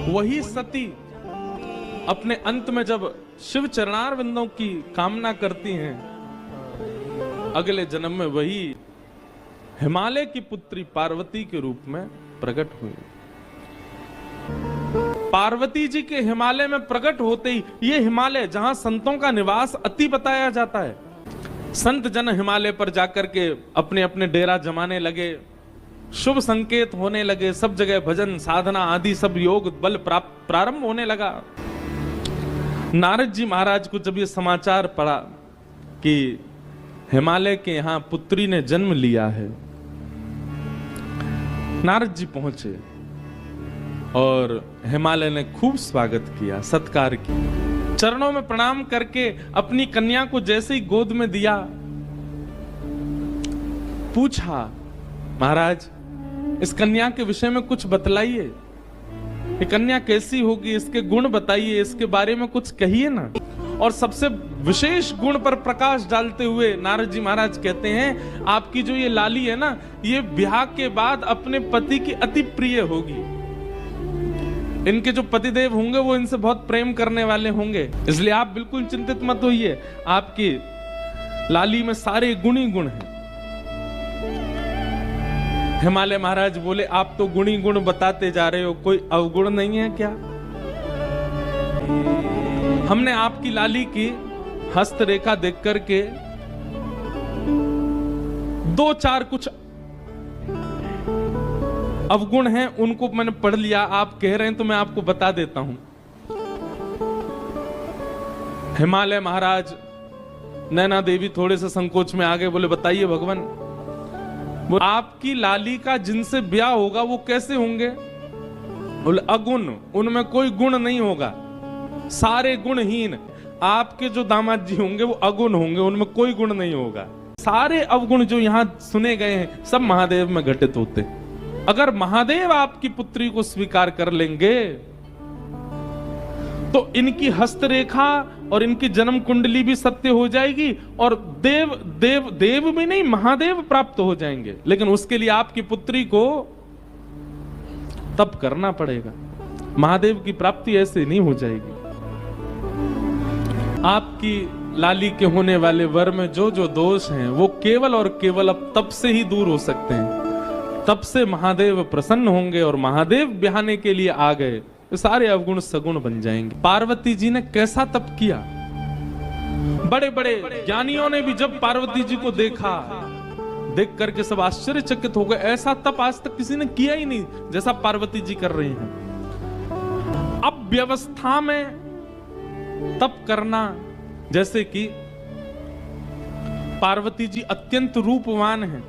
वही सती अपने अंत में जब शिव चरणारविंदों की कामना करती हैं, अगले जन्म में वही हिमालय की पुत्री पार्वती के रूप में प्रकट हुई। पार्वती जी के हिमालय में प्रकट होते ही, ये हिमालय जहां संतों का निवास अति बताया जाता है, संत जन हिमालय पर जाकर के अपने अपने डेरा जमाने लगे, शुभ संकेत होने लगे, सब जगह भजन साधना आदि सब योग बल प्रारंभ होने लगा। नारद जी महाराज को जब ये समाचार पड़ा कि हिमालय के यहां पुत्री ने जन्म लिया है, नारद जी पहुंचे और हिमालय ने खूब स्वागत किया, सत्कार किया, चरणों में प्रणाम करके अपनी कन्या को जैसे ही गोद में दिया, पूछा महाराज इस कन्या के विषय में कुछ बतलाइए, ये कन्या कैसी होगी, इसके गुण बताइए, इसके बारे में कुछ कहिए ना। और सबसे विशेष गुण पर प्रकाश डालते हुए नारद जी महाराज कहते हैं, आपकी जो ये लाली है ना, ये ब्याह के बाद अपने पति की अति प्रिय होगी। इनके जो पतिदेव होंगे वो इनसे बहुत प्रेम करने वाले होंगे, इसलिए आप बिल्कुल चिंतित मत होइए, आपकी लाली में सारे गुण ही गुण हैं। हिमालय महाराज बोले, आप तो गुणी गुण बताते जा रहे हो, कोई अवगुण नहीं है क्या? हमने आपकी लाली की हस्तरेखा देख करके दो चार कुछ अवगुण हैं, उनको मैंने पढ़ लिया, आप कह रहे हैं तो मैं आपको बता देता हूं। हिमालय महाराज, नैना देवी थोड़े से संकोच में आ गए, बोले बताइए भगवान, आपकी लाली का जिनसे ब्याह होगा वो कैसे होंगे? बोले अगुण, उनमें कोई गुण नहीं होगा, सारे गुणहीन। आपके जो दामाद जी होंगे वो अगुण होंगे, उनमें कोई गुण नहीं होगा। सारे अवगुण जो यहां सुने गए हैं सब महादेव में घटित होते। अगर महादेव आपकी पुत्री को स्वीकार कर लेंगे तो इनकी हस्तरेखा और इनकी जन्म कुंडली भी सत्य हो जाएगी और देव देव देव भी नहीं महादेव प्राप्त हो जाएंगे। लेकिन उसके लिए आपकी पुत्री को तप करना पड़ेगा, महादेव की प्राप्ति ऐसे नहीं हो जाएगी। आपकी लाली के होने वाले वर में जो जो दोष हैं वो केवल और केवल अब तप से ही दूर हो सकते हैं। तप से महादेव प्रसन्न होंगे और महादेव ब्याहने के लिए आ गए, सारे अवगुण सगुण बन जाएंगे। पार्वती जी ने कैसा तप किया, बड़े बड़े ज्ञानियों ने भी जब पार्वती जी को देखा, देख करके सब आश्चर्यचकित हो गए। ऐसा तप आज तक किसी ने किया ही नहीं जैसा पार्वती जी कर रही हैं। अब व्यवस्था में तप करना, जैसे कि पार्वती जी अत्यंत रूपवान हैं,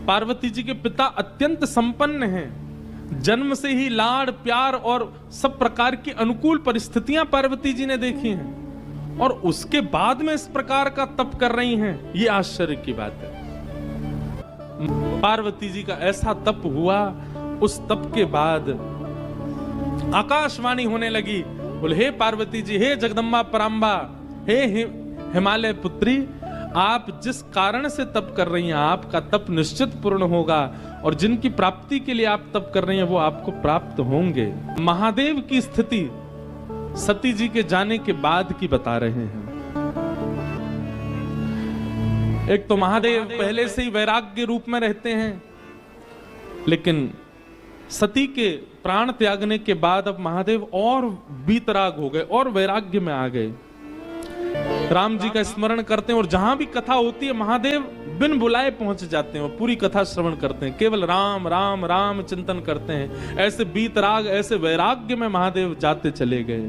पार्वती जी के पिता अत्यंत संपन्न हैं, जन्म से ही लाड़ प्यार और सब प्रकार की अनुकूल परिस्थितियां पार्वती जी ने देखी हैं और उसके बाद में इस प्रकार का तप कर रही हैं, ये आश्चर्य की बात है। पार्वती जी का ऐसा तप हुआ, उस तप के बाद आकाशवाणी होने लगी, बोले हे पार्वती जी, हे जगदम्बा पराम्बा, हे हिमालय पुत्री, आप जिस कारण से तप कर रही हैं आपका तप निश्चित पूर्ण होगा और जिनकी प्राप्ति के लिए आप तप कर रही हैं वो आपको प्राप्त होंगे। महादेव की स्थिति सती जी के जाने के बाद की बता रहे हैं। एक तो महादेव पहले से ही वैराग्य रूप में रहते हैं, लेकिन सती के प्राण त्यागने के बाद अब महादेव और वीतराग हो गए और वैराग्य में आ गए। राम जी का स्मरण करते हैं और जहां भी कथा होती है महादेव बिन बुलाए पहुंच जाते हैं और पूरी कथा श्रवण करते हैं, केवल राम राम राम चिंतन करते हैं। ऐसे वीतराग, ऐसे वैराग्य में महादेव जाते चले गए।